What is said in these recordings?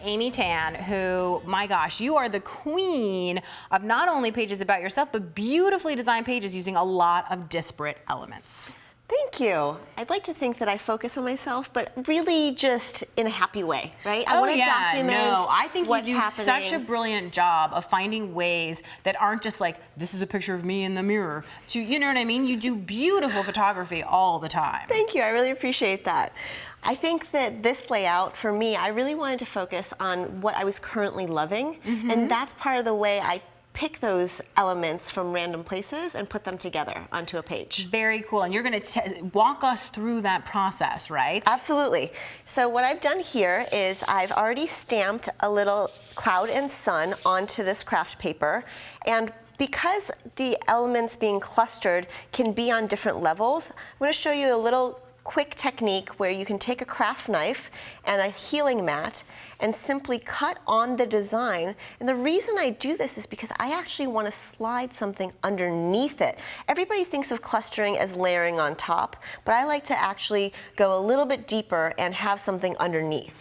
Amy Tan, who, my gosh, you are the queen of not only pages about yourself, but beautifully designed pages using a lot of disparate elements. Thank you. I'd like to think that I focus on myself, but really just in a happy way, right? I want to document I think what's you do happening. such a brilliant job of finding ways that aren't just like, this is a picture of me in the mirror, to, you know what I mean? You do beautiful photography all the time. Thank you. I really appreciate that. I think that this layout, for me, I really wanted to focus on what I was currently loving, and that's part of the way I pick those elements from random places and put them together onto a page. Very cool. And you're going to walk us through that process, right? Absolutely. So what I've done here is I've already stamped a little cloud and sun onto this craft paper, and because the elements being clustered can be on different levels, I'm going to show you a little quick technique where you can take a craft knife and a healing mat and simply cut on the design. And the reason I do this is because I actually want to slide something underneath it. Everybody thinks of clustering as layering on top, but I like to actually go a little bit deeper and have something underneath.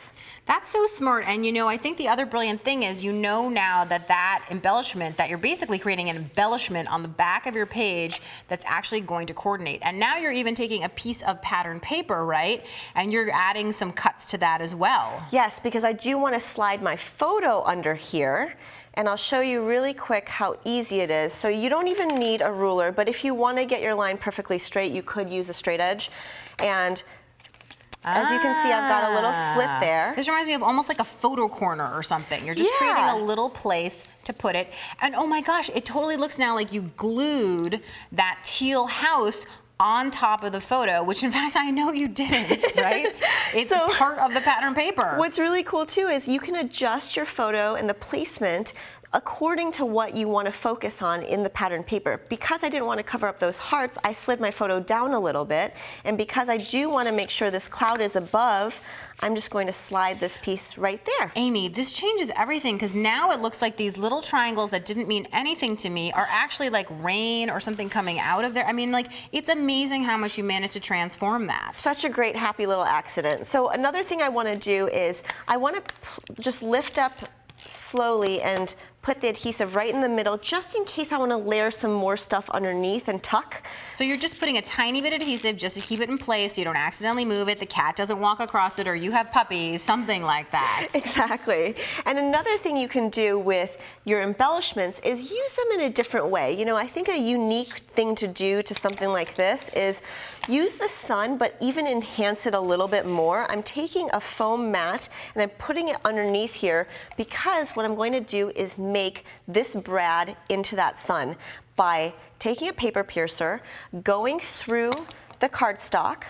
That's so smart. And you know, I think the other brilliant thing is, you know now that that embellishment, that you're basically creating an embellishment on the back of your page that's actually going to coordinate. And now you're even taking a piece of pattern paper, right? And you're adding some cuts to that as well. Yes, because I do want to slide my photo under here. And I'll show you really quick how easy it is. So you don't even need a ruler, but if you want to get your line perfectly straight, you could use a straight edge. And as you can see, I've got a little slit there. This reminds me of almost like a photo corner or something. You're just creating a little place to put it. And oh my gosh, it totally looks now like you glued that teal house on top of the photo, which in fact I know you didn't, right? It's part of the pattern paper. What's really cool too is you can adjust your photo and the placement according to what you want to focus on in the pattern paper. Because I didn't want to cover up those hearts, I slid my photo down a little bit, and because I do want to make sure this cloud is above, I'm just going to slide this piece right there. Amy, this changes everything, because now it looks like these little triangles that didn't mean anything to me are actually like rain or something coming out of there. I mean, like, it's amazing how much you managed to transform that. Such a great happy little accident. So another thing I want to do is I want to just lift up slowly and put the adhesive right in the middle, just in case I want to layer some more stuff underneath and tuck. So you're just putting a tiny bit of adhesive just to keep it in place so you don't accidentally move it, the cat doesn't walk across it, or you have puppies, something like that. Exactly. And another thing you can do with your embellishments is use them in a different way. You know, I think a unique thing to do to something like this is use the sun, but even enhance it a little bit more. I'm taking a foam mat and I'm putting it underneath here, because what I'm going to do is make this brad into that sun by taking a paper piercer, going through the cardstock,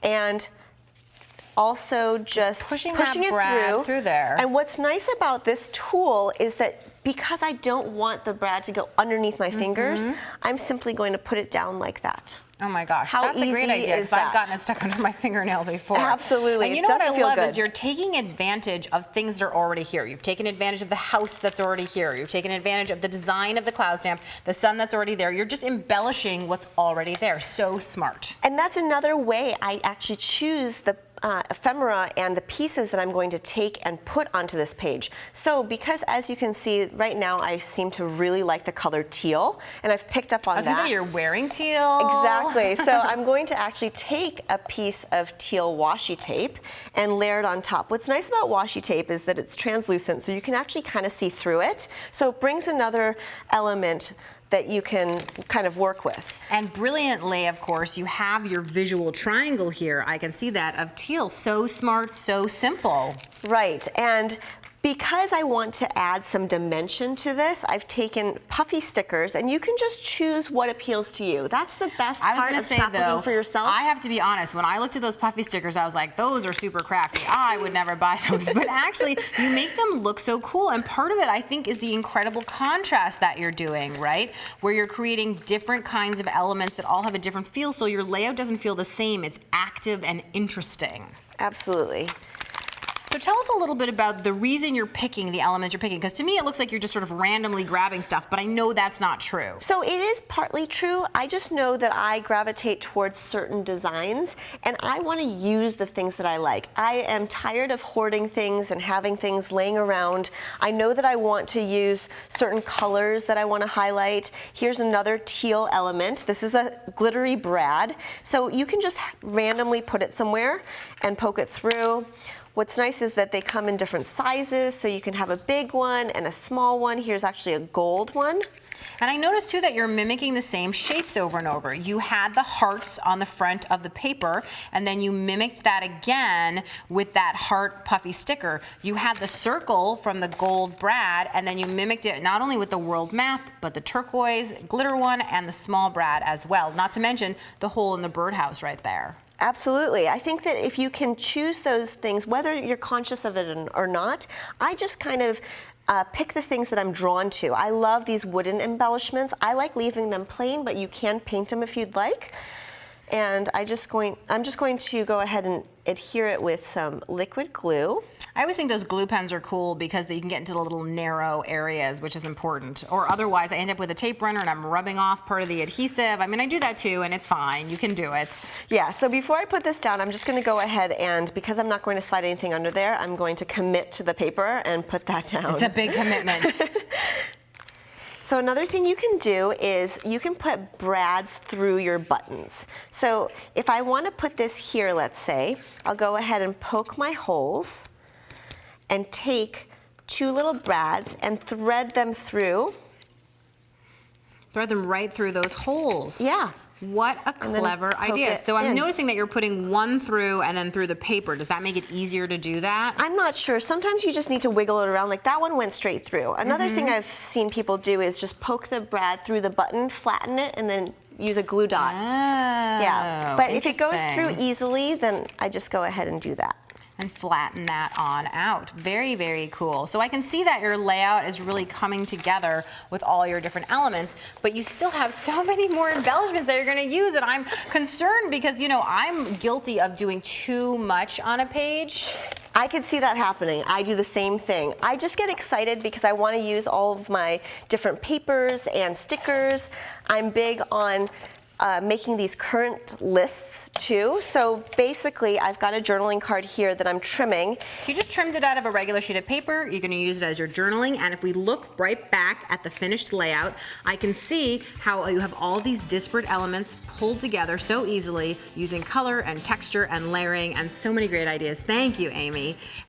and also just pushing it through there. And what's nice about this tool is that because I don't want the brad to go underneath my fingers, I'm simply going to put it down like that. Oh my gosh, How that's a great easy idea, is because I've that? gotten it stuck under my fingernail before. Absolutely. And you know what I love is you're taking advantage of things that are already here. You've taken advantage of the house that's already here. You've taken advantage of the design of the cloud stamp, the sun that's already there. You're just embellishing what's already there. So smart. And that's another way I actually choose the ephemera and the pieces that I'm going to take and put onto this page. So because, as you can see right now, I seem to really like the color teal, and I've picked up on that. I was gonna say, you're wearing teal. Exactly. So I'm going to actually take a piece of teal washi tape and layer it on top. What's nice about washi tape is that it's translucent, so you can actually kind of see through it. So it brings another element that you can kind of work with. And brilliantly, of course, you have your visual triangle here. I can see that, of teal. So smart, so simple. Right. And because I want to add some dimension to this, I've taken puffy stickers, and you can just choose what appeals to you. That's the best part of scrapbooking for yourself. I have to be honest, when I looked at those puffy stickers, I was like, those are super crafty. I would never buy those. But actually, you make them look so cool. And part of it, I think, is the incredible contrast that you're doing, right? Where you're creating different kinds of elements that all have a different feel, so your layout doesn't feel the same. It's active and interesting. Absolutely. So tell us a little bit about the reason you're picking the elements you're picking, because to me it looks like you're just sort of randomly grabbing stuff, but I know that's not true. So it is partly true. I just know that I gravitate towards certain designs, and I want to use the things that I like. I am tired of hoarding things and having things laying around. I know that I want to use certain colors that I want to highlight. Here's another teal element. This is a glittery brad. So you can just randomly put it somewhere and poke it through. What's nice is that they come in different sizes, so you can have a big one and a small one. Here's actually a gold one. And I noticed too that you're mimicking the same shapes over and over. You had the hearts on the front of the paper, and then you mimicked that again with that heart puffy sticker. You had the circle from the gold brad, and then you mimicked it not only with the world map, but the turquoise glitter one and the small brad as well. Not to mention the hole in the birdhouse right there. Absolutely. I think that if you can choose those things, whether you're conscious of it or not, I just kind of pick the things that I'm drawn to. I love these wooden embellishments. I like leaving them plain, but you can paint them if you'd like. And I'm just going to go ahead and adhere it with some liquid glue. I always think those glue pens are cool because you can get into the little narrow areas, which is important. Or otherwise, I end up with a tape runner and I'm rubbing off part of the adhesive. I mean, I do that too, and it's fine. You can do it. Yeah, so before I put this down, I'm just going to go ahead and, because I'm not going to slide anything under there, I'm going to commit to the paper and put that down. It's a big commitment. So another thing you can do is you can put brads through your buttons. So if I want to put this here, let's say, I'll go ahead and poke my holes and take two little brads and thread them through. Thread them right through those holes. Yeah. What a clever idea. So I'm noticing that you're putting one through and then through the paper. Does that make it easier to do that? I'm not sure. Sometimes you just need to wiggle it around. Like that one went straight through. Another thing I've seen people do is just poke the brad through the button, flatten it, and then use a glue dot. Oh, yeah. But if it goes through easily, then I just go ahead and do that. And flatten that on out. Very, very cool. So I can see that your layout is really coming together with all your different elements, but you still have so many more embellishments that you're gonna use, and I'm concerned because, you know, I'm guilty of doing too much on a page. I could see that happening. I do the same thing. I just get excited because I want to use all of my different papers and stickers. I'm big on making these current lists too. So basically, I've got a journaling card here that I'm trimming. So you just trimmed it out of a regular sheet of paper. You're going to use it as your journaling. And if we look right back at the finished layout, I can see how you have all these disparate elements pulled together so easily using color and texture and layering and so many great ideas. Thank you, Amy.